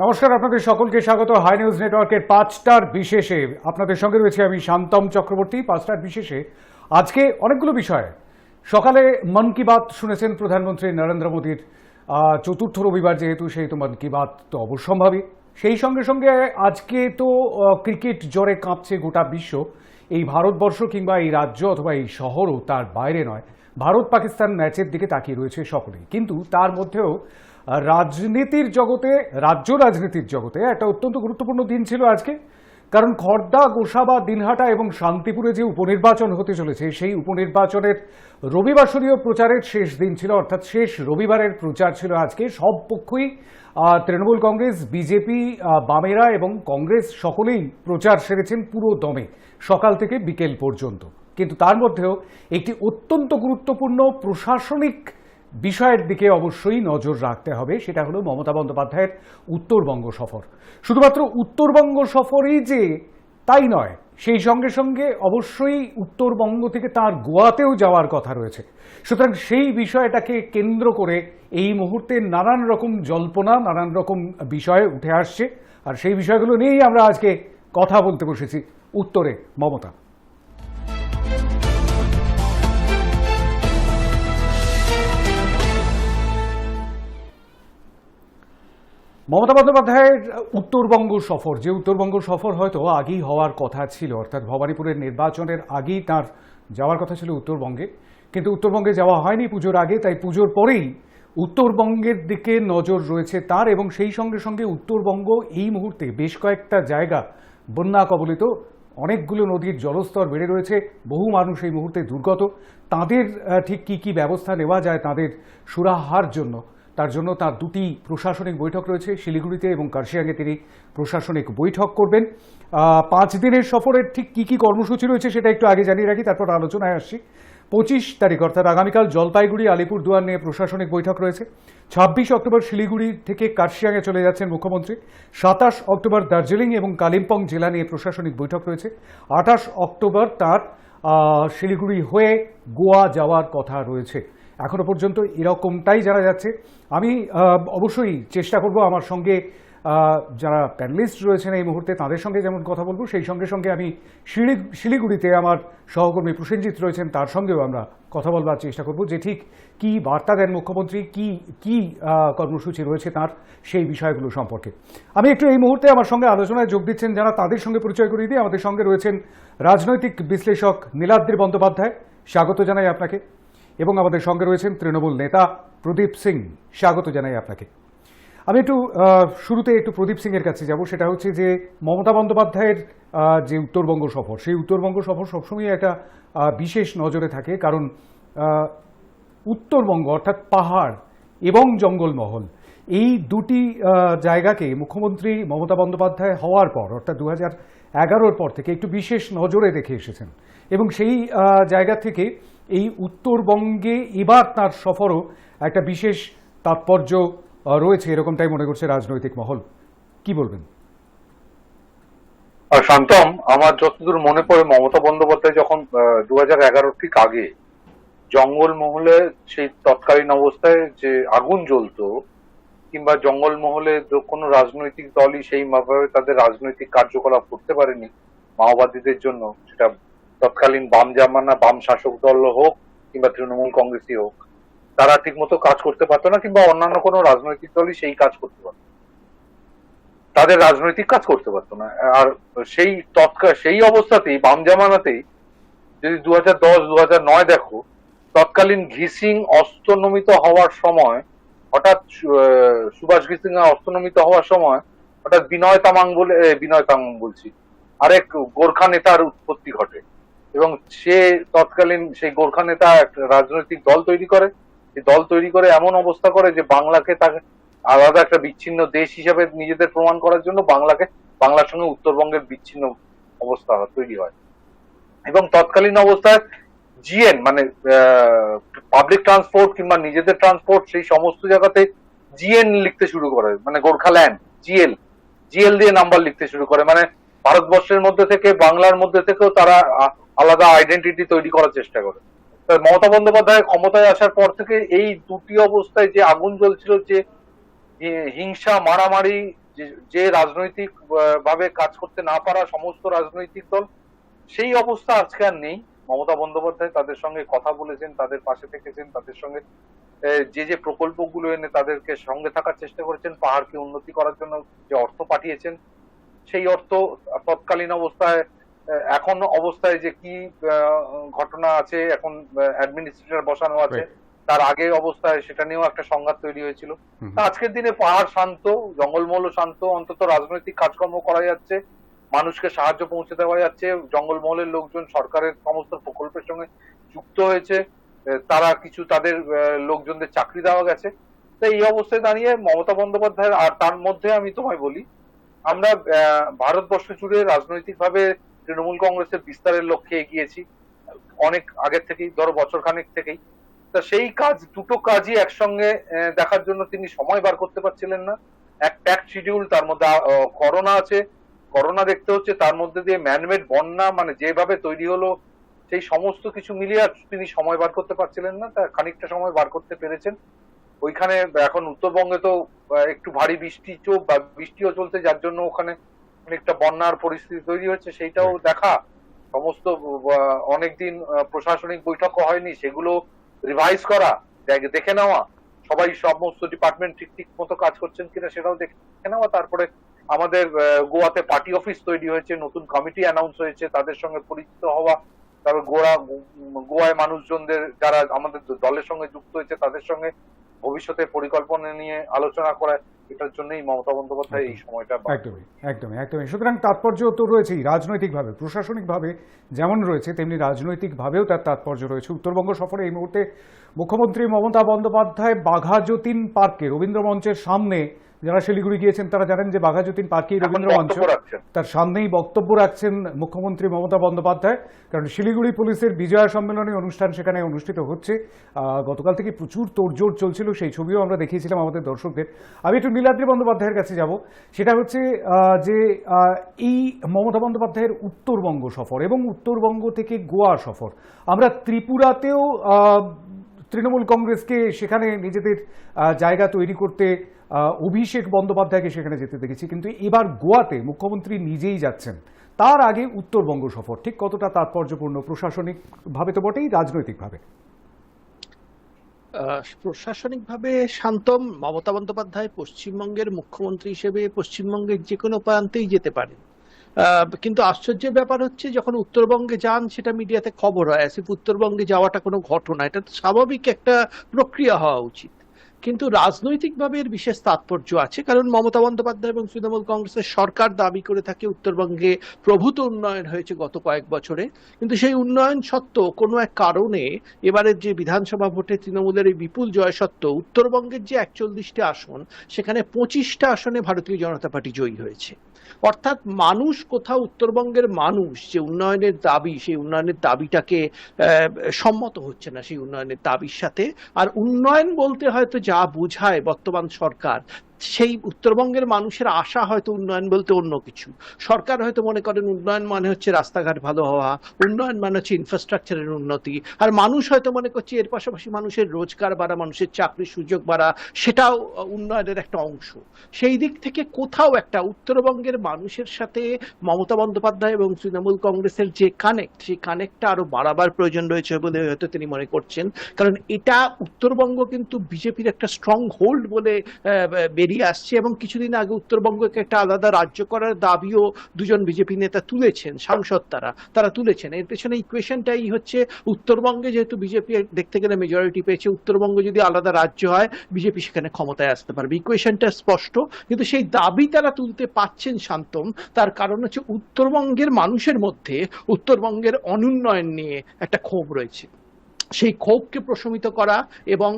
নমস্কার, আপনাদের সকলকে স্বাগত হাই নিউজ নেটওয়ার্কের 5টার বিশেষে। আপনাদের সঙ্গে রয়েছে আমি শান্তম চক্রবর্তী। 5টার বিশেষে আজকে অনেকগুলো বিষয়। সকালে মন কি বাত শুনেছেন প্রধানমন্ত্রী নরেন্দ্র মোদীর। চতুর্থ রবিবার যেহেতু, সেই তো মন কি বাত তো অবশ্যম্ভাবী। সেই সঙ্গে সঙ্গে আজকে তো ক্রিকেট জ্বরে কাঁপছে গোটা বিশ্ব। এই ভারতবর্ষ কিংবা এই রাজ্য অথবা এই শহরও তার বাইরে নয়। ভারত পাকিস্তান ম্যাচের দিকে তাকিয়ে রয়েছে সকলেই, কিন্তু তার মধ্যেও রাজনীতির জগতে, রাজ্য রাজনীতির জগতে একটা অত্যন্ত গুরুত্বপূর্ণ দিন ছিল আজকে। কারণ খড়দা, গোসাবা, দিনহাটা এবং শান্তিপুরে যে উপনির্বাচন হতে চলেছে, সেই উপনির্বাচনের রবিবাসরীয় প্রচারের শেষ দিন ছিল, অর্থাৎ শেষ রবিবারের প্রচার ছিল আজকে। সব পক্ষই, তৃণমূল কংগ্রেস, বিজেপি, বামেরা এবং কংগ্রেস সকলেই প্রচার সেরেছেন পুরো দমে, সকাল থেকে বিকেল পর্যন্ত। কিন্তু তার মধ্যেও একটি অত্যন্ত গুরুত্বপূর্ণ প্রশাসনিক বিষয়ের দিকে অবশ্যই নজর রাখতে হবে। সেটা হলো মমতা বন্দ্যোপাধ্যায়ের উত্তরবঙ্গ সফর। শুধুমাত্র উত্তরবঙ্গ সফরই যে তাই নয়, সেই সঙ্গে সঙ্গে অবশ্যই উত্তরবঙ্গ থেকে তার গোয়াতেও যাওয়ার কথা রয়েছে। সুতরাং সেই বিষয়টাকে কেন্দ্র করে এই মুহূর্তে নানান রকম জল্পনা, নানান রকম বিষয় উঠে আসছে, আর সেই বিষয়গুলো নিয়েই আমরা আজকে কথা বলতে বসেছি। উত্তরে মমতা। মমতা বন্দ্যোপাধ্যায়ের উত্তরবঙ্গ সফর, যে উত্তরবঙ্গ সফর হয়তো আগেই হওয়ার কথা ছিল, অর্থাৎ ভবানীপুরের নির্বাচনের আগেই তার যাওয়ার কথা ছিল উত্তরবঙ্গে, কিন্তু উত্তরবঙ্গে যাওয়া হয়নি পুজোর আগে। তাই পুজোর পরেই উত্তরবঙ্গের দিকে নজর রয়েছে তার, এবং সেই সঙ্গে সঙ্গে উত্তরবঙ্গ এই মুহূর্তে বেশ কয়েকটা জায়গা বন্যা কবলিত, অনেকগুলো নদীর জলস্তর বেড়ে রয়েছে, বহু মানুষ এই মুহূর্তে দুর্গত। তাদের ঠিক কি কি ব্যবস্থা নেওয়া যায় তাদের সুরাহার জন্য, তার জন্য তার দুটি প্রশাসনিক বৈঠক রয়েছে শিলিগুড়িতে এবং কার্শিয়াঙে। তিনি প্রশাসনিক বৈঠক করবেন। 5 দিনের সফরের ঠিক কি কি কর্মসূচি রয়েছে সেটা একটু আগে জানিয়ে রাখি, তারপর আলোচনায় আসছি। 25 তারিখ অর্থাৎ আগামীকাল জলপাইগুড়ি, আলিপুরদুয়ার নিয়ে প্রশাসনিক বৈঠক রয়েছে। 26 অক্টোবর শিলিগুড়ি থেকে কার্শিয়াঙে চলে যাচ্ছেন মুখ্যমন্ত্রী। 27 অক্টোবর দার্জিলিং এবং কালিম্পং জেলা নিয়ে প্রশাসনিক বৈঠক রয়েছে। 28 অক্টোবর তার শিলিগুড়ি হয়ে গোয়া যাওয়ার কথা রয়েছে। এখনো পর্যন্ত এরকমটাই জানা যাচ্ছে। আমি অবশ্যই চেষ্টা করব আমার সঙ্গে যারা প্যানেলিস্ট রয়েছেন এই মুহূর্তে তাদের সঙ্গে যেমন কথা বলবো, সেই সঙ্গে সঙ্গে আমি শিলিগুড়িতে আমার সহকর্মী প্রসেনজিৎ রয়েছেন, তার সঙ্গেও আমরা কথা বলবার চেষ্টা করব যে ঠিক কী বার্তা দেন মুখ্যমন্ত্রী, কি কর্মসূচি রয়েছে তার, সেই বিষয়গুলো সম্পর্কে। আমি একটু এই মুহূর্তে আমার সঙ্গে আলোচনায় যোগ দিচ্ছেন যারা, তাদের সঙ্গে পরিচয় করিয়ে দিই। আমাদের সঙ্গে রয়েছেন রাজনৈতিক বিশ্লেষক নীলাদ্রি বন্দ্যোপাধ্যায়, স্বাগত জানাই আপনাকে। এবং আমাদের সঙ্গে রয়েছেন তৃণমূল নেতা প্রদীপ সিং, স্বাগত জানাই আপনাকে। আমি একটু শুরুতে একটু প্রদীপ সিং এর কাছে যাব। সেটা হচ্ছে যে মমতা বন্দ্যোপাধ্যায়ের যে উত্তরবঙ্গ সফর, সেই উত্তরবঙ্গ সফর সবসময় একটা বিশেষ নজরে থাকে, কারণ উত্তরবঙ্গ অর্থাৎ পাহাড় এবং জঙ্গলমহল, এই দুটি জায়গাকে মুখ্যমন্ত্রী মমতা বন্দ্যোপাধ্যায় হওয়ার পর অর্থাৎ 2011-র পর থেকে একটু বিশেষ নজরে রেখে এসেছেন, এবং সেই জায়গা থেকে এই উত্তরবঙ্গে এবার তার সফরও একটা বিশেষ তাৎপর্য রয়েছে, এরকমটাই মনে করছে রাজনৈতিক মহল। কি বলবেন? শান্তম, আমার যতদূর মনে পড়ে মমতা বন্দ্যোপাধ্যায় যখন 2011 ঠিক আগে জঙ্গলমহলে সেই তৎকালীন অবস্থায় যে আগুন জ্বলতো, কিংবা জঙ্গলমহলে কোনো রাজনৈতিক দলই সেই ভাবে তাদের রাজনৈতিক কার্যকলাপ করতে পারেনি মাওবাদীদের জন্য, সেটা তৎকালীন বাম জামানা বাম শাসক দল হোক কিংবা তৃণমূল কংগ্রেসই হোক, তারা ঠিক মতো কাজ করতে পারতো না, কিংবা অন্যান্য কোনো রাজনৈতিক দলই সেই কাজ করতে পারতো, তাদের রাজনৈতিক কাজ করতে পারতো না। আর সেই অবস্থাতেই বাম জামানাতেই যদি 2010-2009 দেখো, তৎকালীন ঘিসিং অস্ত্রনমিত হওয়ার সময় হঠাৎ সুভাষ ঘিসিং অস্ত্রনমিত হওয়ার সময় হঠাৎ বিনয় তামাং বলছি, আরেক গোর্খা নেতার উৎপত্তি ঘটে, এবং সে তৎকালীন সেই গোর্খা নেতা একটা রাজনৈতিক দল তৈরি করে। এই দল তৈরি করে এমন অবস্থা করে যে বাংলাকে তাকে আলাদা একটা বিচ্ছিন্ন দেশ হিসেবে নিজেদের প্রমাণ করার জন্য বাংলার সঙ্গে উত্তরবঙ্গের বিচ্ছিন্ন অবস্থা তৈরি হয়। এবং তৎকালীন অবস্থায় জিএন মানে পাবলিক ট্রান্সপোর্ট কিংবা নিজেদের ট্রান্সপোর্ট, সেই সমস্ত জায়গাতে জিএন লিখতে শুরু করে, মানে গোর্খাল্যান্ড জিএল দিয়ে নাম্বার লিখতে শুরু করে। মানে ভারতবর্ষের মধ্যে থেকে বাংলার মধ্যে থেকেও তারা আলাদা আইডেন্টিটি তৈরি করার চেষ্টা করে। মমতা বন্দ্যোপাধ্যায় ক্ষমতায় আসার পর থেকে এই দুটি অবস্থায় যে আগুন জ্বলছিল, যে হিংসা মারামারি, যে রাজনৈতিক ভাবে কাজ করতে না পারা সমস্ত রাজনৈতিক দল, সেই অবস্থা আজকে আর নেই। মমতা বন্দ্যোপাধ্যায় তাদের সঙ্গে কথা বলেছেন, তাদের পাশে থেকেছেন, তাদের সঙ্গে যে প্রকল্পগুলো এনে তাদেরকে সঙ্গে থাকার চেষ্টা করেছেন, পাহাড়কে উন্নতি করার জন্য যে অর্থ পাঠিয়েছেন, সেই অর্থ তৎকালীন অবস্থায় এখন অবস্থায় যে কি ঘটনা আছে, এখন অ্যাডমিনিস্ট্রেটর বসানো আছে, তার আগে অবস্থায় সেটা নিয়েও একটা সংঘাত তৈরি হয়েছিল। আজকের দিনে পাহাড় শান্ত, জঙ্গলমহল শান্ত, অন্তত রাজনৈতিক কাজকর্ম করা যাচ্ছে, মানুষকে সাহায্য পৌঁছে দেওয়া যাচ্ছে, জঙ্গলমহলের লোকজন সরকারের সমস্ত প্রকল্পের সঙ্গে যুক্ত হয়েছে, তারা কিছু তাদের লোকজনদের চাকরি দেওয়া গেছে। তো এই অবস্থায় দাঁড়িয়ে মমতা বন্দ্যোপাধ্যায়ের, আর তার মধ্যে আমি তোমায় বলি, আমরা ভারতবর্ষ জুড়ে রাজনৈতিকভাবে তৃণমূল কংগ্রেসের বিস্তারের লক্ষ্যে এগিয়েছি অনেক আগের থেকেই, ধরো বছর খানেক থেকেই। তা সেই কাজ, দুটো কাজই একসঙ্গে দেখার জন্য তিনি সময় বার করতে পারছিলেন না। এক প্যাকড শিডিউল, তার মধ্যে করোনা আছে, করোনা দেখতে হচ্ছে, তার মধ্যে দিয়ে ম্যানমেড বন্যা, মানে যেভাবে তৈরি হলো, সেই সমস্ত কিছু মিলিয়ে তিনি সময় বার করতে পারছিলেন না। তা খানিকটা সময় বার করতে পেরেছেন। ওইখানে এখন উত্তরবঙ্গে তো একটু ভারী বৃষ্টিও চলছে, যার জন্য ওখানে অনেকটা বন্যার পরিস্থিতি তৈরি হচ্ছে, সেইটাও দেখা। সমস্ত অনেকদিন প্রশাসনিক বৈঠকও হয়নি, সেগুলো রিভাইজ করা, দেখে নেওয়া, সবাই সমস্ত ডিপার্টমেন্ট ঠিক মতো কাজ করছেন কিনা সেটাও দেখে নেওয়া। তারপরে আমাদের গোয়াতে পার্টি অফিস তৈরি হয়েছে, নতুন কমিটি অ্যানাউন্স হয়েছে, তাদের সঙ্গে পরিচিত হওয়া, তারপর গোয়ায় মানুষজনদের যারা আমাদের দলের সঙ্গে যুক্ত হয়েছে তাদের সঙ্গে ভবিষ্যতের পরিকল্পনা নিয়ে আলোচনা করা, এটার জন্যই মমতা বন্দ্যোপাধ্যায় এই সময়টা। একদমই। সুতরাং তাৎপর্য তো রয়েছেই, রাজনৈতিকভাবে প্রশাসনিকভাবে যেমন রয়েছে তেমনি রাজনৈতিকভাবেও তার তাৎপর্য রয়েছে। উত্তরবঙ্গ সফরে এই মুহূর্তে মুখ্যমন্ত্রী মমতা বন্দ্যোপাধ্যায় বাঘাযতীন পার্কে, রবীন্দ্র মঞ্চের সামনে, যারা শিলিগুড়ি গিয়েছেন তারা জানেন যে বাঘাযতীন পার্কেই রবীন্দ্র মঞ্চ, তার সামনেই বক্তব্য রাখছেন মুখ্যমন্ত্রী মমতা বন্দ্যোপাধ্যায়। কারণ শিলিগুড়ি পুলিশের বিজয়া সম্মেলনী অনুষ্ঠান সেখানে অনুষ্ঠিত হচ্ছে। গতকাল থেকে প্রচুর তোড়জোড় চলছিল, সেই ছবিও আমরা দেখিয়েছিলাম আমাদের দর্শকদের। আমি একটু নীলাদ্রি বন্দ্যোপাধ্যায়ের কাছে যাব। সেটা হচ্ছে যে এই মমতা বন্দ্যোপাধ্যায়ের উত্তরবঙ্গ সফর এবং উত্তরবঙ্গ থেকে গোয়া সফর, আমরা ত্রিপুরাতেও তৃণমূল কংগ্রেসকে সেখানে নিজেদের জায়গা তৈরি করতে অভিষেক বন্দ্যোপাধ্যায়কে সেখানে যেতে দেখেছি, কিন্তু এবার গোয়াতে মুখ্যমন্ত্রী নিজেই যাচ্ছেন। তার আগে উত্তরবঙ্গ সফর ঠিক কতটা তাৎপর্যপূর্ণ, প্রশাসনিকভাবে তো বটেই, রাজনৈতিকভাবে? প্রশাসনিকভাবে শান্তম। মমতা বন্দ্যোপাধ্যায় পশ্চিমবঙ্গের মুখ্যমন্ত্রী হিসেবে পশ্চিমবঙ্গের যে কোনো প্রান্তেই যেতে পারেন, কিন্তু আশ্চর্যের ব্যাপার হচ্ছে যখন উত্তরবঙ্গে যান সেটা মিডিয়াতে খবর হয়, আসিফ উত্তরবঙ্গে যাওয়াটা কোনো ঘটনা, এটা তো স্বাভাবিক একটা প্রক্রিয়া হওয়া উচিত। কিন্তু রাজনৈতিকভাবে এর বিশেষ তাৎপর্য আছে, কারণ মমতা বন্দ্যোপাধ্যায় এবং তৃণমূল কংগ্রেসের সরকার দাবি করে থাকে উত্তরবঙ্গে প্রভূত উন্নয়ন হয়েছে গত কয়েক বছরে, কিন্তু সেই উন্নয়ন সত্ত্বেও কোনো এক কারণে এবারের যে বিধানসভা ভোটে তৃণমূলের এই বিপুল জয় সত্ত্বেও উত্তরবঙ্গের যে 41টা আসন, সেখানে 25টা আসনে ভারতীয় জনতা পার্টি জয়ী হয়েছে। অর্থাৎ মানুষ কোথাও, উত্তরবঙ্গের মানুষ যে উন্নয়নের দাবি, সেই উন্নয়নের দাবিটাকে সম্মত হচ্ছে না সেই উন্নয়নের দাবির সাথে। আর উন্নয়ন বলতে হয়তো যা বোঝায় বর্তমান সরকার, সেই উত্তরবঙ্গের মানুষের আশা হয়তো উন্নয়ন বলতে অন্য কিছু। সরকার হয়তো মনে করেন উন্নয়ন মানে হচ্ছে রাস্তাঘাট ভালো হওয়া, উন্নয়ন মানে হচ্ছে ইনফ্রাস্ট্রাকচারের উন্নতি, আর মানুষ হয়তো মনে করছে এর পাশাপাশি মানুষের রোজগার বাড়া, মানুষের চাকরির সুযোগ বাড়া, সেটাও উন্নয়নের একটা অংশ। সেই দিক থেকে কোথাও একটা উত্তরবঙ্গের মানুষের সাথে মমতা বন্দ্যোপাধ্যায় এবং তৃণমূল কংগ্রেসের যে কানেক্ট, সেই কানেক্টটা আরো বাড়াবার প্রয়োজন রয়েছে বলে হয়তো তিনি মনে করছেন। কারণ এটা উত্তরবঙ্গ কিন্তু বিজেপির একটা স্ট্রং হোল্ড বলে বেরিয়ে আসছে, এবং কিছুদিন আগে উত্তরবঙ্গকে একটা আলাদা রাজ্য করার দাবিও দুজন বিজেপি নেতা তুলেছেন, সাংসদ তারা তুলেছেন। এর পেছনে ইকুয়েশনটাই হচ্ছে উত্তরবঙ্গে যেহেতু বিজেপি দেখতে গেলে মেজরিটি পেয়েছে, উত্তরবঙ্গ যদি আলাদা রাজ্য হয় বিজেপি সেখানে ক্ষমতায় আসতে পারবে। ইকুয়েশনটা স্পষ্ট, কিন্তু সেই দাবি তারা তুলতে পারছেন শান্তম। তার কারণ হচ্ছে উত্তরবঙ্গের মানুষের মধ্যে উত্তরবঙ্গের অনুন্নয়ন নিয়ে একটা ক্ষোভ রয়েছে। সেই ক্ষোভকে প্রশমিত করা এবং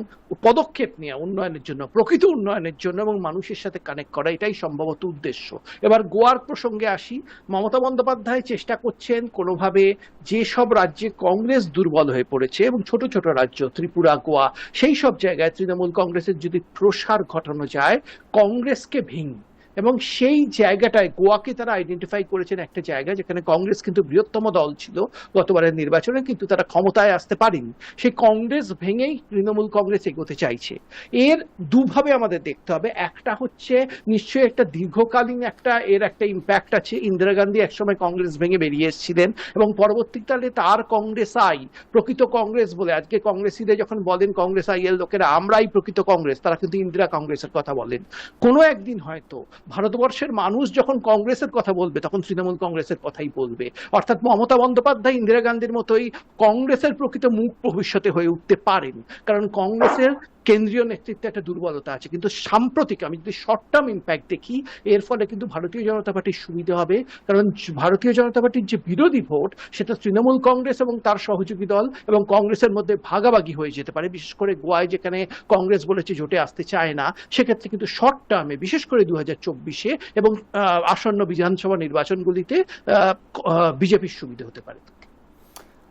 পদক্ষেপ নেওয়া উন্নয়নের জন্য, প্রকৃত উন্নয়নের জন্য, এবং মানুষের সাথে কানেক্ট করা, এটাই সম্ভবত উদ্দেশ্য। এবার গোয়ার প্রসঙ্গে আসি। মমতা বন্দ্যোপাধ্যায় চেষ্টা করছেন কোনোভাবে যেসব রাজ্যে কংগ্রেস দুর্বল হয়ে পড়েছে, এবং ছোট ছোট রাজ্য ত্রিপুরা, গোয়া, সেই সব জায়গায় তৃণমূল কংগ্রেসের যদি প্রসার ঘটানো যায়, কংগ্রেসকে এবং সেই জায়গাটায় গোয়াকে তারা আইডেন্টিফাই করেছেন একটা জায়গা যেখানে কংগ্রেস কিন্তু বৃহত্তম দল ছিল গতবারের নির্বাচনে, কিন্তু তারা ক্ষমতায় আসতে পারেনি। সেই কংগ্রেস ভেঙেই তৃণমূল কংগ্রেস এগোতে চাইছে। এর দুভাবে আমাদের দেখতে হবে। একটা হচ্ছে নিশ্চয়ই একটা দীর্ঘকালীন এর একটা ইম্প্যাক্ট আছে। ইন্দিরা গান্ধী একসময় কংগ্রেস ভেঙে বেরিয়ে এসেছিলেন এবং পরবর্তীকালে তার কংগ্রেস আই, প্রকৃত কংগ্রেস বলে আজকে কংগ্রেসীরা যখন বলেন কংগ্রেস আই এর লোকেরা আমরাই প্রকৃত কংগ্রেস, তারা কিন্তু ইন্দিরা কংগ্রেসের কথা বলেন। কোনো একদিন হয়তো ভারতবর্ষের মানুষ যখন কংগ্রেসের কথা বলবে তখন তৃণমূল কংগ্রেসের কথাই বলবে। অর্থাৎ মমতা বন্দ্যোপাধ্যায় ইন্দিরা গান্ধীর মতোই কংগ্রেসের প্রকৃত মুখ ভবিষ্যতে হয়ে উঠতে পারেন, কারণ কংগ্রেসের কেন্দ্রীয় নেতৃত্বে একটা দুর্বলতা আছে। কিন্তু সাম্প্রতিক আমি যদি শর্ট টার্ম ইম্প্যাক্ট দেখি, এর ফলে কিন্তু ভারতীয় জনতা পার্টির সুবিধা হবে, কারণ ভারতীয় জনতা পার্টির যে বিরোধী ভোট সেটা তৃণমূল কংগ্রেস এবং তার সহযোগী দল এবং কংগ্রেসের মধ্যে ভাগাভাগি হয়ে যেতে পারে। বিশেষ করে গোয়ায় যেখানে কংগ্রেস বলেছে জোটে আসতে চায় না, সেক্ষেত্রে কিন্তু শর্ট টার্মে বিশেষ করে 2024-এ এবং আসন্ন বিধানসভা নির্বাচনগুলিতে বিজেপির সুবিধা হতে পারে।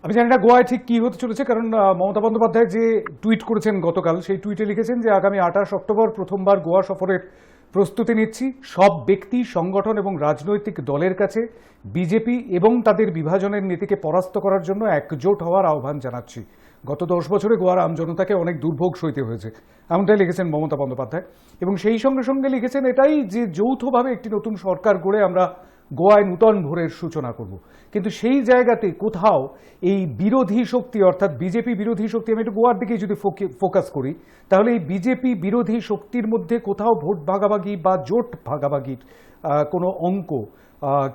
আমি জানি না গোয়ায় ঠিক কি হতে চলেছে, কারণ মমতা বন্দ্যোপাধ্যায় যে টুইট করেছেন গতকাল, সেই টুইটে লিখেছেন যে আগামী 28 অক্টোবর প্রথমবার গোয়া সফরের প্রস্তুতি নিচ্ছি। সব ব্যক্তি, সংগঠন এবং রাজনৈতিক দলের কাছে বিজেপি এবং তাদের বিভাজনের নীতিকে পরাস্ত করার জন্য একজোট হওয়ার আহ্বান জানাচ্ছি। গত 10 বছরে গোয়ার আমজনতাকে অনেক দুর্ভোগ সইতে হয়েছে, এমনটাই লিখেছেন মমতা বন্দ্যোপাধ্যায়। এবং সেই সঙ্গে সঙ্গে লিখেছেন এটাই যে যৌথভাবে একটি নতুন সরকার গড়ে আমরা গোয়ায় নূতন ভোরের সূচনা করব। কিন্তু সেই জায়গাতে কোথাও এই বিরোধী শক্তি, অর্থাৎ বিজেপি বিরোধী শক্তি, আমি একটু গোয়ার দিকে যদি ফোকাস করি, তাহলে এই বিজেপি বিরোধী শক্তির মধ্যে কোথাও ভোট ভাগাভাগি বা জোট ভাগাভাগির কোনো অঙ্ক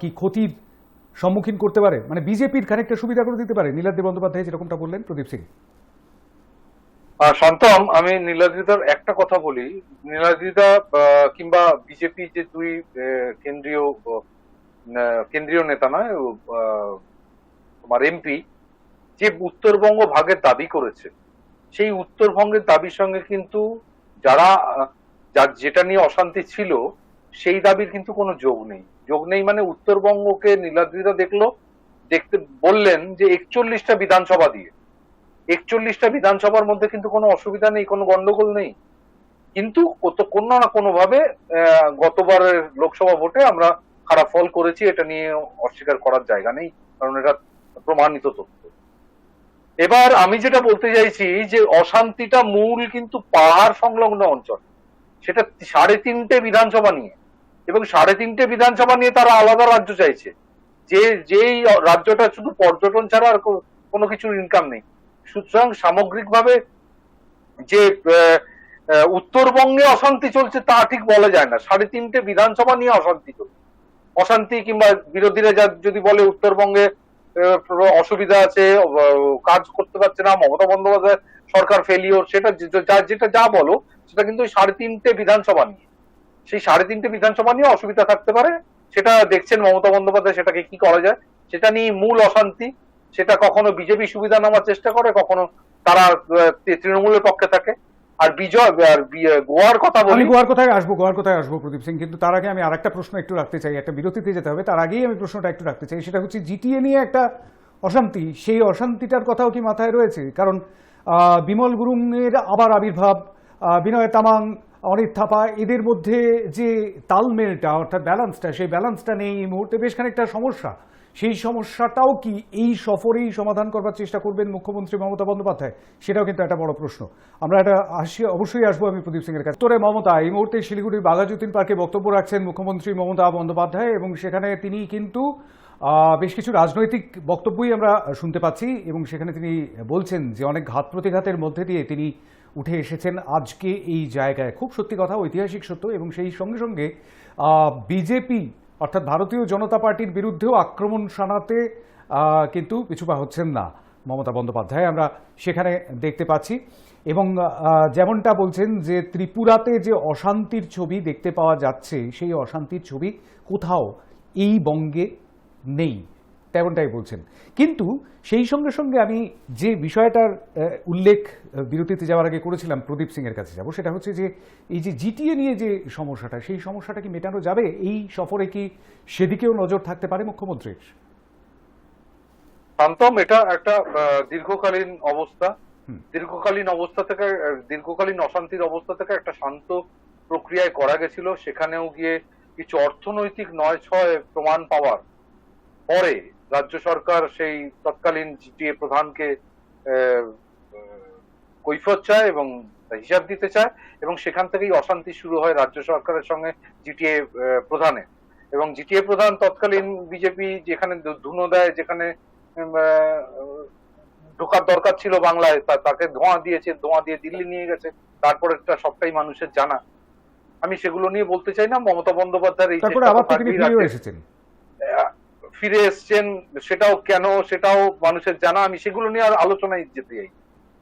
কি ক্ষতির সম্মুখীন করতে পারে, মানে বিজেপির খানিকটা সুবিধা করে দিতে পারে? নীলাদ্রি বন্দ্যোপাধ্যায় যেরকমটা বললেন, প্রদীপ সিং। শান্তম, আমি নীলাদ্রিদার একটা কথা বলি। নীলাদ্রিদা কিংবা বিজেপি যে দুই কেন্দ্রীয় নেতা নয়, তোমার এমপি যে উত্তরবঙ্গ ভাগের দাবি করেছে, সেই উত্তরবঙ্গের দাবির সঙ্গে কিন্তু যেটা নিয়ে অশান্তি ছিল সেই দাবির কিন্তু কোনো যোগ নেই। মানে উত্তরবঙ্গকে নীলাদ্রিদা দেখতে বললেন যে 41টা বিধানসভা দিয়ে, 41টা বিধানসভার মধ্যে কিন্তু কোনো অসুবিধা নেই, কোনো গন্ডগোল নেই। কিন্তু কোনো না কোনো ভাবে গতবারের লোকসভা ভোটে আমরা খারাপ ফল করেছি, এটা নিয়ে অস্বীকার করার জায়গা নেই, কারণ এটা প্রমাণিত তথ্য। এবার আমি যেটা বলতে চাইছি যে অশান্তিটা মূল কিন্তু পাহাড় সংলগ্ন অঞ্চল, সেটা 3.5টে বিধানসভা নিয়ে, এবং 3.5টে বিধানসভা নিয়ে তারা আলাদা রাজ্য চাইছে, যেই রাজ্যটা শুধু পর্যটন ছাড়া আর কোনো কিছুর ইনকাম নেই। সুতরাং সামগ্রিকভাবে যে উত্তরবঙ্গে অশান্তি চলছে তা ঠিক বলা যায় না, 3.5টে বিধানসভা নিয়ে অশান্তি কিংবা বিরোধীরা যদি বলে উত্তরবঙ্গে অসুবিধা আছে, কাজ করতে পারছে না, মমতা বন্দ্যোপাধ্যায় সরকার ফেলিওর, যেটা যা বলো, সেটা কিন্তু 3.5টে বিধানসভা নিয়ে, সেই 3.5টে বিধানসভা নিয়ে অসুবিধা থাকতে পারে। সেটা দেখছেন মমতা বন্দ্যোপাধ্যায় সেটাকে কি করা যায়, সেটা নিয়ে মূল অশান্তি। সেটা কখনো বিজেপি সুবিধা নেওয়ার চেষ্টা করে, কখনো তারা তৃণমূলের পক্ষে থাকে। আর গোয়ার কথা বলি, গোয়ার কথায় আসবো প্রদীপ সিং, কিন্তু তার আগে আমি আরেকটা প্রশ্ন একটু রাখতে চাই, একটা বিরতিতে যেতে হবে, তার আগেই আমি প্রশ্নটা একটু রাখতে চাই। সেটা হচ্ছে জিটিএ নিয়ে একটা অশান্তি, সেই অশান্তিটার কথাও কি মাথায় রয়েছে? কারণ বিমল গুরুংয়ের আবার আবির্ভাব, বিনয় তামাং, অনিত থাপা, এদের মধ্যে যে তালমেলটা, অর্থাৎ ব্যালেন্সটা, সেই ব্যালেন্সটা নেই এই মুহূর্তে, বেশ খানিকটা সমস্যা। সেই সমস্যাটাও কি এই সফরেই সমাধান করবার চেষ্টা করবেন মুখ্যমন্ত্রী মমতা বন্দ্যোপাধ্যায়? সেটাও কিন্তু একটা বড় প্রশ্ন। আমরা এটা অবশ্যই আসবো আমি প্রদীপ সিং এর কাছে। উত্তরে মমতা এই মুহূর্তে শিলিগুড়ির বাঘাযতীন পার্কে বক্তব্য রাখছেন মুখ্যমন্ত্রী মমতা বন্দ্যোপাধ্যায়, এবং সেখানে তিনি কিন্তু বেশ কিছু রাজনৈতিক বক্তব্যই আমরা শুনতে পাচ্ছি, এবং সেখানে তিনি বলছেন যে অনেক ঘাত প্রতিঘাতের মধ্যে দিয়ে তিনি উঠে এসেছেন আজকে এই জায়গায়। খুব সত্যি কথা, ঐতিহাসিক সত্য। এবং সেই সঙ্গে সঙ্গে বিজেপি অর্থাৎ ভারতীয় জনতা পার্টির বিরুদ্ধেও আক্রমণ শানাতে কিন্তু পিছুপা হচ্ছেন না মমতা বন্দ্যোপাধ্যায়, আমরা সেখানে দেখতে পাচ্ছি। এবং যেমনটা বলছেন যে ত্রিপুরাতে যে অশান্তির ছবি দেখতে পাওয়া যাচ্ছে, সেই অশান্তির ছবি কোথাও এই বঙ্গে নেই, তেমনটাই বলছেন। কিন্তু সেই সঙ্গে সঙ্গে আমি যে বিষয়টার উল্লেখ বিরতিতে যাওয়ার আগে করেছিলাম, প্রদীপ সিং এর কাছে যাব, সেটা হচ্ছে যে এই যে জিটিএ নিয়ে যে সমস্যাটা, সেই সমস্যাটা কি মেটানো যাবে এই সফরে? কি সেদিকেও নজর থাকতে পারে মুখ্যমন্ত্রীর? শান্তম, এটা একটা দীর্ঘকালীন অশান্তির অবস্থা থেকে একটা শান্ত প্রক্রিয়ায় করা গেছিল। সেখানেও গিয়ে কিছু অর্থনৈতিক নয় ছয় প্রমাণ পাওয়ার পরে রাজ্য সরকার সেই তৎকালীন জিটিএ প্রধানকে আহ, কৈফিয়ত চায় এবং হিসাব দিতে চায়, এবং সেখান থেকেই অশান্তি শুরু হয় রাজ্য সরকারের সঙ্গে জিটিএ প্রধানের। এবং জিটিএ প্রধান তৎকালীন বিজেপি যেখানে ধুনো দেয়, যেখানে ঢোকার দরকার ছিল বাংলায়, তাকে ধোঁয়া দিয়েছে, ধোঁয়া দিয়ে দিল্লি নিয়ে গেছে, তারপরেরটা সবটাই মানুষের জানা। আমি সেগুলো নিয়ে বলতে চাই না। মমতা বন্দ্যোপাধ্যায়ের এই তারপরে আবার তো তিনি ফিরেও এসেছেন। ফিরে এসছেন, সেটাও কেন, সেটাও মানুষের জানা। আমি সেগুলো নিয়ে আর আলোচনায় যেতে চাই,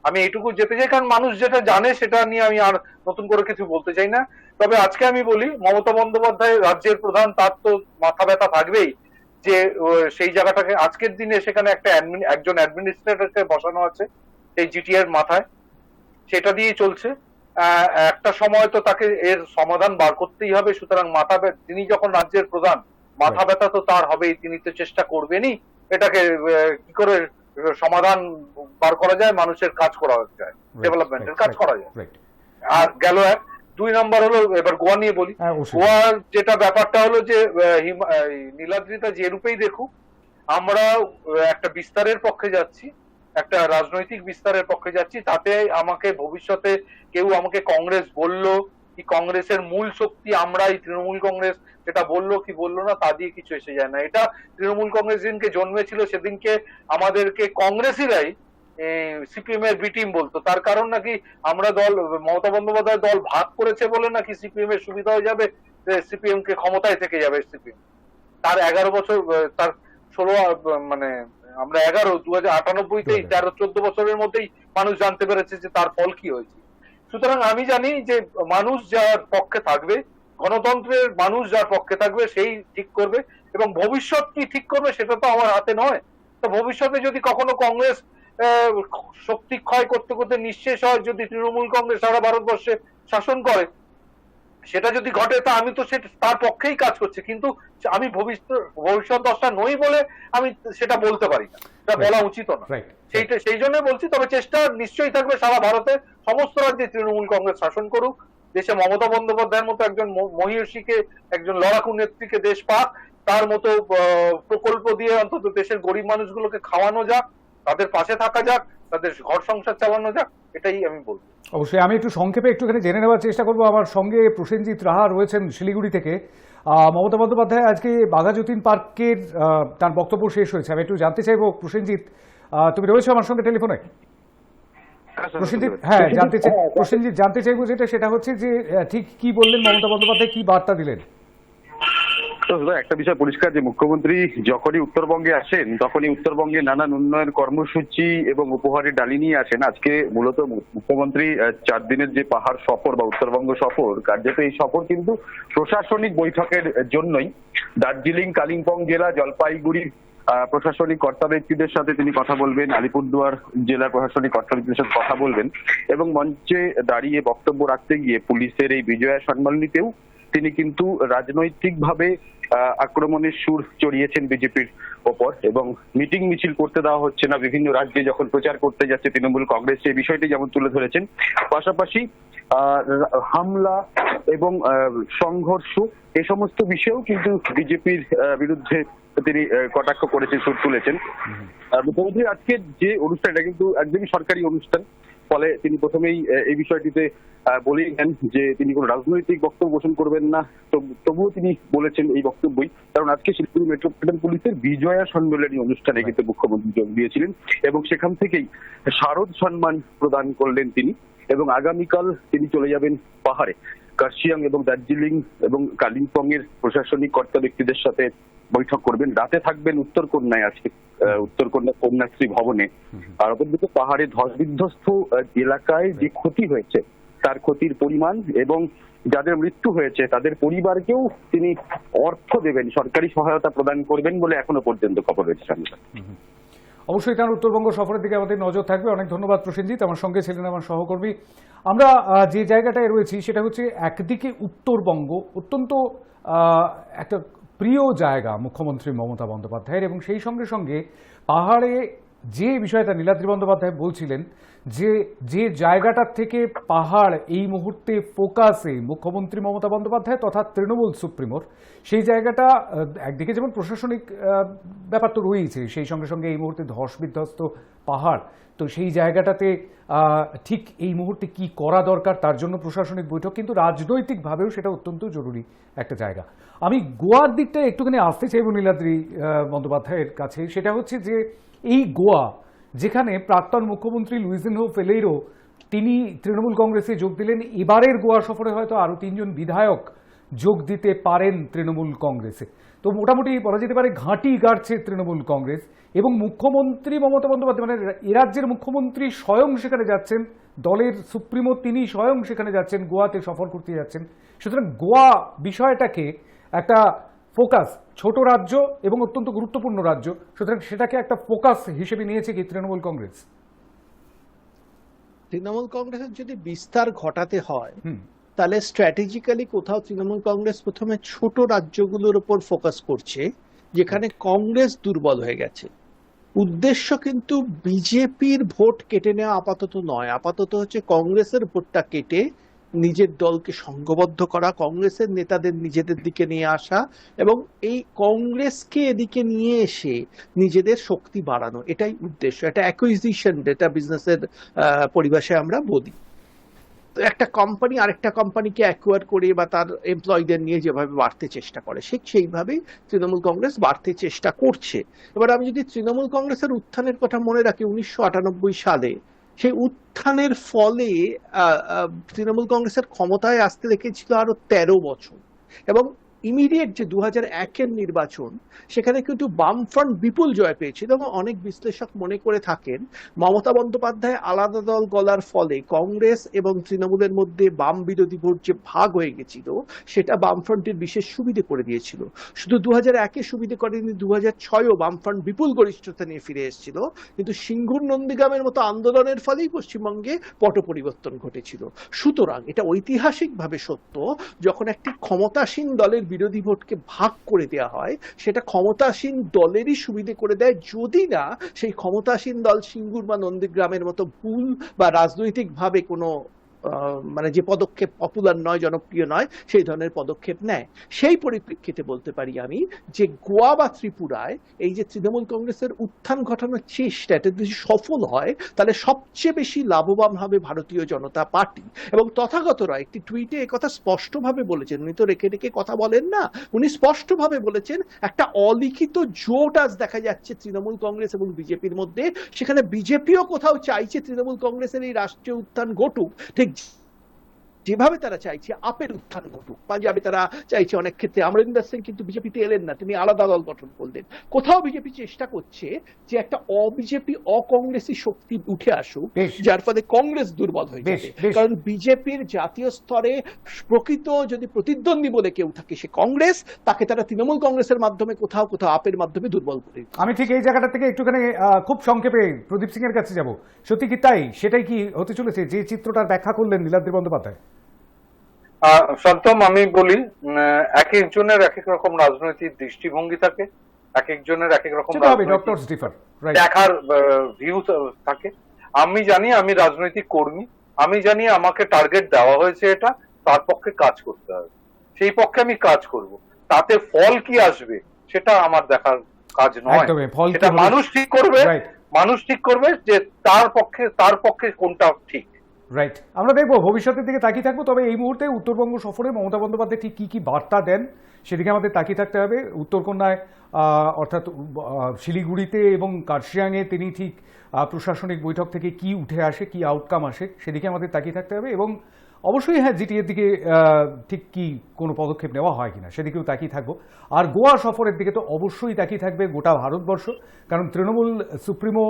আমি এইটুকু যেতে চাই, কারণ মানুষ যেটা জানে সেটা নিয়ে আমি আর নতুন করে কিছু বলতে চাই না। তবে আজকে আমি বলি, মমতা বন্দ্যোপাধ্যায় রাজ্যের প্রধান, তার তো মাথা ব্যথা থাকবেই যে সেই জায়গাটাকে আজকের দিনে সেখানে একজন অ্যাডমিনিস্ট্রেটরকে বসানো আছে এই জিটিএর মাথায়, সেটা দিয়েই চলছে। একটা সময় তো তাকে এর সমাধান বার করতেই হবে। সুতরাং তিনি যখন রাজ্যের প্রধান, মাথা ব্যথা তো তার হবেই, তিনি তো চেষ্টা করবেনই এটাকে কি করে সমাধান বার করা যায়, মানুষের কাজ করা যায়, ডেভেলপমেন্টের কাজ করা যায়। আর গেল এক। 2 নম্বর হলো, এবার গোয়া নিয়ে বলি। গোয়ার যেটা ব্যাপারটা হলো যে নীলাদ্রিতা যে রূপেই দেখুক, আমরা একটা বিস্তারের পক্ষে যাচ্ছি, একটা রাজনৈতিক বিস্তারের পক্ষে যাচ্ছি। তাতে আমাকে ভবিষ্যতে কেউ আমাকে কংগ্রেস বললো কি, কংগ্রেসের মূল শক্তি আমরাই, তৃণমূল কংগ্রেস এটা বললো কি বললো না, তা দিয়ে কিছু এসে যায় না। এটা তৃণমূল কংগ্রেস যেদিনকে জন্মেছিল সেদিনকে আমাদেরকে কংগ্রেসীরাই সিপিএম এর বি টিম বলতো। তার কারণ নাকি আমরা মমতা বন্দ্যোপাধ্যায় দল ভাগ করেছে বলে নাকি সিপিএম এর সুবিধা হয়ে যাবে, সিপিএম কে ক্ষমতায় থেকে যাবে সিপিএম। তার 11 বছর, তার 16 মানে আমরা 2098তেই 13-14 বছরের মধ্যেই মানুষ জানতে পেরেছে যে তার ফল কি হয়েছে। সুতরাং আমি জানি যে মানুষ যার পক্ষে থাকবে, গণতন্ত্রের মানুষ যার পক্ষে থাকবে সেই ঠিক করবে, এবং ভবিষ্যৎ কি ঠিক করবে সেটা তো আমার হাতে নয়। তো ভবিষ্যতে যদি কখনো কংগ্রেস শক্তি ক্ষয় করতে করতে নিঃশেষ হয়, যদি তৃণমূল কংগ্রেস সারা ভারতবর্ষে শাসন করে, সেটা যদি ঘটে, তা আমি তো তার পক্ষেই কাজ করছি। কিন্তু আমি ভবিষ্যৎ দশা নই বলে আমি সেটা বলতে পারি না, এটা বলা উচিত না। সেই জন্য বলছি। তবে চেষ্টা নিশ্চয়ই থাকবে সারা ভারতে সমস্ত রাজ্যে তৃণমূল কংগ্রেস শাসন করুক, দেশে মমতা বন্দ্যোপাধ্যায়ের মতো একজন মহিষীকে, একজন লড়াকু নেত্রীকে দেশ পাক, তার মতো প্রকল্প দিয়ে অন্তত দেশের গরিব মানুষগুলোকে খাওয়ানো যাক, তাদের পাশে থাকা যাক, তাদের ঘর সংসার চালানো যাক, এটাই আমি বলবো। অবশ্যই আমি একটু সংক্ষেপে একটুখানি জেনে নেওয়ার চেষ্টা করবো। আমার সঙ্গে প্রসেনজিৎ রাহা রয়েছেন শিলিগুড়ি থেকে। মমতা বন্দ্যোপাধ্যায় আজকে বাঘাযতীন পার্কের তার বক্তব্য শেষ হয়েছে। আমি একটু জানতে চাইবো, প্রসেনজিৎ তুমি রয়েছো আমার সঙ্গে টেলিফোনে? প্রসেনজিৎ, হ্যাঁ প্রসেনজিৎ জানতে চাইবো সেটা হচ্ছে যে ঠিক কি বললেন মমতা বন্দ্যোপাধ্যায়, কি বার্তা দিলেন? একটা বিষয় পরিষ্কার যে মুখ্যমন্ত্রী যখনই উত্তরবঙ্গে আসেন তখনই উত্তরবঙ্গে নানান উন্নয়ন কর্মসূচি এবং উপহারের ডালি নিয়ে আসেন। আজকে মূলত মুখ্যমন্ত্রী 4 দিনের যে পাহাড় সফর বা উত্তরবঙ্গ সফর, কার্যত এই সফর কিন্তু প্রশাসনিক বৈঠকের জন্যই। দার্জিলিং, কালিম্পং জেলা, জলপাইগুড়ি প্রশাসনিক কর্তা ব্যক্তিদের সাথে তিনি কথা বলবেন, আলিপুরদুয়ার জেলার প্রশাসনিক কর্তা ব্যক্তিদের সাথে কথা বলবেন, এবং মঞ্চে দাঁড়িয়ে বক্তব্য রাখতে গিয়ে পুলিশের এই বিজয়া সম্মাননীতেও তিনি কিন্তু রাজনৈতিকভাবে আক্রমণের সুর চড়িয়েছেন বিজেপির ওপর, এবং মিটিং মিছিল করতে দেওয়া হচ্ছে না। বিভিন্ন রাজ্যে যখন প্রচার করতে যাচ্ছে তৃণমূল কংগ্রেস, সেই বিষয়টি যেমন তুলে ধরেছেন, পাশাপাশি হামলা এবং সংঘর্ষ এ সমস্ত বিষয়েও কিন্তু বিজেপির বিরুদ্ধে তিনি কটাক্ষ করেছেন, সুর তুলেছেন। মুখ্যমন্ত্রী আজকে যে অনুষ্ঠান, এটা কিন্তু একদমই সরকারি অনুষ্ঠান, ফলে তিনি প্রথমেই এই বিষয়টিতে বলেই নেন যে তিনি কোনো রাজনৈতিক বক্তব্য পোষণ করবেন না। তবুও তিনি বলেছেন এই বক্তব্যই, কারণ আজকে শিলিগুড়ি মেট্রোপলিটন পুলিশের বিজয়া সম্মেলনী অনুষ্ঠানে কিন্তু মুখ্যমন্ত্রী যোগ দিয়েছিলেন, এবং সেখান থেকেই শারদ সম্মান প্রদান করলেন তিনি। এবং আগামীকাল তিনি চলে যাবেন পাহাড়ে, কার্শিয়াং এবং দার্জিলিং এবং কালিম্পং এর প্রশাসনিক কর্তা ব্যক্তিদের সাথে বৈঠক করবেন। রাতে থাকবেন উত্তরকন্যায়, আজকে উত্তরকন্যা কন্যাশ্রী ভবনে। আর অপরদিকে পাহাড়ে ধস বিধ্বস্ত এলাকায় যে ক্ষতি হয়েছে তার ক্ষতির পরিমাণ এবং যাদের মৃত্যু হয়েছে তাদের পরিবারকেও তিনি অর্থ দেবেন, সরকারি সহায়তা প্রদান করবেন বলে এখনো পর্যন্ত খবর রয়েছে। অবশ্যই তার উত্তরবঙ্গ সফরের দিকে আমাদের নজর থাকবে। অনেক ধন্যবাদ প্রসেনজিৎ, আমার সঙ্গে ছিলেন আমার সহকর্মী। আমরা যে জায়গাটায় রয়েছি সেটা হচ্ছে একদিকে উত্তরবঙ্গ, অত্যন্ত একটা প্রিয় জায়গা মুখ্যমন্ত্রী মমতা বন্দ্যোপাধ্যায়ের, এবং সেই সঙ্গে সঙ্গে পাহাড়ে যে বিষয়টা নীলাদ্রি বন্দ্যোপাধ্যায় বলছিলেন যে যে জায়গাটার থেকে পাহাড় এই মুহূর্তে ফোকাসে মুখ্যমন্ত্রী মমতা বন্দ্যোপাধ্যায় তথা তৃণমূল সুপ্রিমোর, সেই জায়গাটা একদিকে যেমন প্রশাসনিক ব্যাপার তো রয়েছে, সেই সঙ্গে সঙ্গে এই মুহূর্তে ধস বিধ্বস্ত পাহাড়, তো সেই জায়গাটাতে ঠিক এই মুহূর্তে কি করা দরকার তার জন্য প্রশাসনিক বৈঠক, কিন্তু রাজনৈতিকভাবেও সেটা অত্যন্ত জরুরি একটা জায়গা। আমি গোয়ার দিকটা একটুখানি আসতে চাইব নীলাদ্রি বন্দ্যোপাধ্যায়ের কাছে। সেটা হচ্ছে যে এই গোয়া, যেখানে প্রাক্তন মুখ্যমন্ত্রী লুইজিনহো ফেলেইরো তিনি তৃণমূল কংগ্রেসে যোগ দিলেন, এবারের গোয়া সফরে হয়তো আরো 3 জন বিধায়ক যোগ দিতে পারেন তৃণমূল কংগ্রেসে। তো মোটামুটি বলা যেতে পারে ঘাঁটি গাড়ছে তৃণমূল কংগ্রেস, এবং মুখ্যমন্ত্রী মমতা বন্দ্যোপাধ্যায় মানে এ রাজ্যের মুখ্যমন্ত্রী স্বয়ং সেখানে যাচ্ছেন, দলের সুপ্রিমো তিনি স্বয়ং সেখানে যাচ্ছেন, গোয়াতে সফর করতে যাচ্ছেন। সুতরাং গোয়া বিষয়টাকে একটা ফোকাস, ছোট রাজ্য এবং অত্যন্ত গুরুত্বপূর্ণ রাজ্য, সুতরাং সেটাকে একটা ফোকাস হিসেবে নিয়েছে কি তৃণমূল কংগ্রেস? তৃণমূল কংগ্রেসের যদি বিস্তার ঘটাতে হয় তাহলে স্ট্র্যাটেজিক্যালি কোথাও তৃণমূল কংগ্রেস প্রথমে ছোট রাজ্যগুলোর উপর ফোকাস করছে যেখানে কংগ্রেস দুর্বল হয়ে গেছে। উদ্দেশ্য কিন্তু বিজেপির ভোট কেটে নেওয়া আপাতত নয়, আপাতত হচ্ছে কংগ্রেসের ভোটটা কেটে নিজের দলকে সংঘবদ্ধ করা, কংগ্রেসের নেতাদের নিজেদের দিকে নিয়ে আসা এবং এই কংগ্রেসকে এদিকে নিয়ে এসে নিজেদের শক্তি বাড়ানো, এটাই উদ্দেশ্য। এটা অ্যাকুইজিশন, যেটা বিজনেসের পরিভাষায় আমরা বলি। একটা কোম্পানি আরেকটা কোম্পানিকে অ্যাকোয়ার করে বা তার এমপ্লয়ীদের নিয়ে যেভাবে বাড়তে চেষ্টা করে সেইভাবেই তৃণমূল কংগ্রেস বাড়তে চেষ্টা করছে। এবার আমি যদি তৃণমূল কংগ্রেসের উত্থানের কথা মনে রাখি 1998 সালে, সেই উত্থানের ফলে তৃণমূল কংগ্রেসের ক্ষমতায় আসতে লেগেছিল আরো 13 বছর, এবং ইমিডিয়েট যে 2001-এর নির্বাচন সেখানে কিন্তু বামফ্রন্ট বিপুল জয় পেয়েছিল এবং অনেক বিশ্লেষক মনে করে থাকেন মমতা বন্দ্যোপাধ্যায় আলাদা দল গলার ফলে কংগ্রেস এবং তৃণমূলের মধ্যে বাম বিরোধী ভোট যে ভাগ হয়ে গেছিল সেটা বামফ্রন্টের বিশেষ সুবিধে করে দিয়েছিল। শুধু 2001-এ সুবিধে করেনি, 2006-ও বামফ্রন্ট বিপুল গরিষ্ঠতা নিয়ে ফিরে এসেছিল, কিন্তু সিঙ্গুর নন্দীগ্রামের মতো আন্দোলনের ফলেই পশ্চিমবঙ্গে পট পরিবর্তন ঘটেছিল। সুতরাং এটা ঐতিহাসিকভাবে সত্য, যখন একটি ক্ষমতাসীন দলের বিরোধী ভোটকে ভাগ করে দেওয়া হয় সেটা ক্ষমতাসীন দলেরই সুবিধে করে দেয়, যদি না সেই ক্ষমতাসীন দল সিঙ্গুর বা নন্দীগ্রামের মতো ভুল বা রাজনৈতিকভাবে কোনো মানে যে পদক্ষেপ পপুলার নয়, জনপ্রিয় নয়, সেই ধরনের পদক্ষেপ নেয়। সেই পরিপ্রেক্ষিতে বলতে পারি আমি যে গোয়া বা ত্রিপুরায় এই যে তৃণমূল কংগ্রেসের উত্থান ঘটানোর চেষ্টা, এটা যদি সফল হয় তাহলে সবচেয়ে বেশি লাভবান হবে ভারতীয় জনতা পার্টি। এবং তথাগত রায় একটি টুইটে একথা স্পষ্টভাবে বলেছেন, উনি তো রেখে রেখে কথা বলেন না, উনি স্পষ্টভাবে বলেছেন একটা অলিখিত জোট আজ দেখা যাচ্ছে তৃণমূল কংগ্রেস এবং বিজেপির মধ্যে। সেখানে বিজেপিও কোথাও চাইছে তৃণমূল কংগ্রেসের এই রাষ্ট্রীয় উত্থান ঘটুক, ঠিক যেভাবে তারা চাইছে আপের উত্থান ঘটুক। পাঞ্জাবে তারা চাইছে অনেক ক্ষেত্রে, অমরিন্দর সিং কিন্তু বিজেপিতে এলেন না, তিনি আলাদা দল গঠন করলেন। কোথাও বিজেপি চেষ্টা করছে যে একটা অবিজেপি অকংগ্রেসি শক্তি উঠে আসুক, যার ফলে কংগ্রেস দুর্বল হয়ে যাবে। কারণ বিজেপির জাতীয় স্তরে প্রকৃত যদি প্রতিদ্বন্দ্বী বলে কেউ থাকে সে কংগ্রেস, তাকে তারা তৃণমূল কংগ্রেসের মাধ্যমে কোথাও কোথাও আপের মাধ্যমে দুর্বল করে। আমি ঠিক এই জায়গাটা থেকে একটুখানি খুব সংক্ষেপে প্রদীপ সিং এর কাছে যাব। সত্যি কি তাই? সেটাই কি হতে চলেছে যে চিত্রটার ব্যাখ্যা করলেন নীলাদ্রি বন্দ্যোপাধ্যায়? সন্তম, আমি বলি এক একজনের এক এক রকম রাজনৈতিক দৃষ্টিভঙ্গি থাকে, এক একজনের এক এক রকম দেখার ভিউ থাকে। আমি জানি আমি রাজনৈতিক কর্মী, আমি জানি আমাকে টার্গেট দেওয়া হয়েছে, এটা তার পক্ষে কাজ করতে হবে, সেই পক্ষে আমি কাজ করব। তাতে ফল কি আসবে সেটা আমার দেখার কাজ নয়, সেটা মানুষ ঠিক করবে। মানুষ ঠিক করবে যে তার পক্ষে কোনটা ঠিক। রাইট, আমরা দেখবো, ভবিষ্যতের দিকে তাকিয়ে থাকবো। তবে এই মুহূর্তে উত্তরবঙ্গ সফরে মমতা বন্দ্যোপাধ্যায় ঠিক কি বার্তা দেন সেদিকে আমাদের তাকিয়ে থাকতে হবে। উত্তরকন্যায় অর্থাৎ শিলিগুড়িতে এবং কার্শিয়াংয়ে তিনি ঠিক প্রশাসনিক বৈঠক থেকে কি উঠে আসে, কি আউটকাম আসে, সেদিকে আমাদের তাকিয়ে থাকতে হবে। এবং অবশ্যই হ্যাঁ, জিটিএর দিকে ঠিক কি কোনো পদক্ষেপ নেওয়া হয় কিনা সেদিকেও তাকিয়ে থাকবো। আর গোয়া সফরের দিকে তো অবশ্যই তাকিয়ে থাকবে গোটা ভারতবর্ষ, কারণ তৃণমূল সুপ্রিমো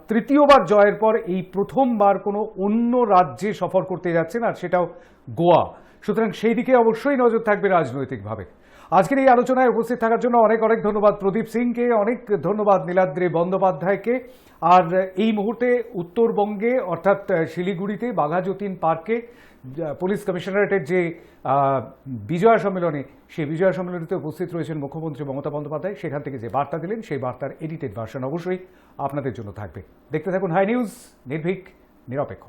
তৃতীয়বার জয়ের পর এই প্রথমবার কোনো অন্য রাজ্যে সফর করতে যাচ্ছেন, আর সেটাও গোয়া। সুতরাং সেই দিকে অবশ্যই নজর থাকবে রাজনৈতিকভাবে। আজকের এই আলোচনায় উপস্থিত থাকার জন্য অনেক অনেক ধন্যবাদ প্রদীপ সিংকে, অনেক ধন্যবাদ নীলাদ্রি বন্দ্যোপাধ্যায়কে। আর এই মুহূর্তে উত্তরবঙ্গে অর্থাৎ শিলিগুড়িতে বাঘাযতীন পার্কে পুলিশ কমিশনারেটের যে বিজয়া সম্মেলনে, সেই বিজয়া সম্মেলনীতে উপস্থিত রয়েছেন মুখ্যমন্ত্রী মমতা বন্দ্যোপাধ্যায়। সেখান থেকে যে বার্তা দিলেন সেই বার্তার এডিটেড ভার্সন অবশ্যই আপনাদের জন্য থাকবে। দেখতে থাকুন হাই নিউজ, নির্ভীক, নিরপেক্ষ।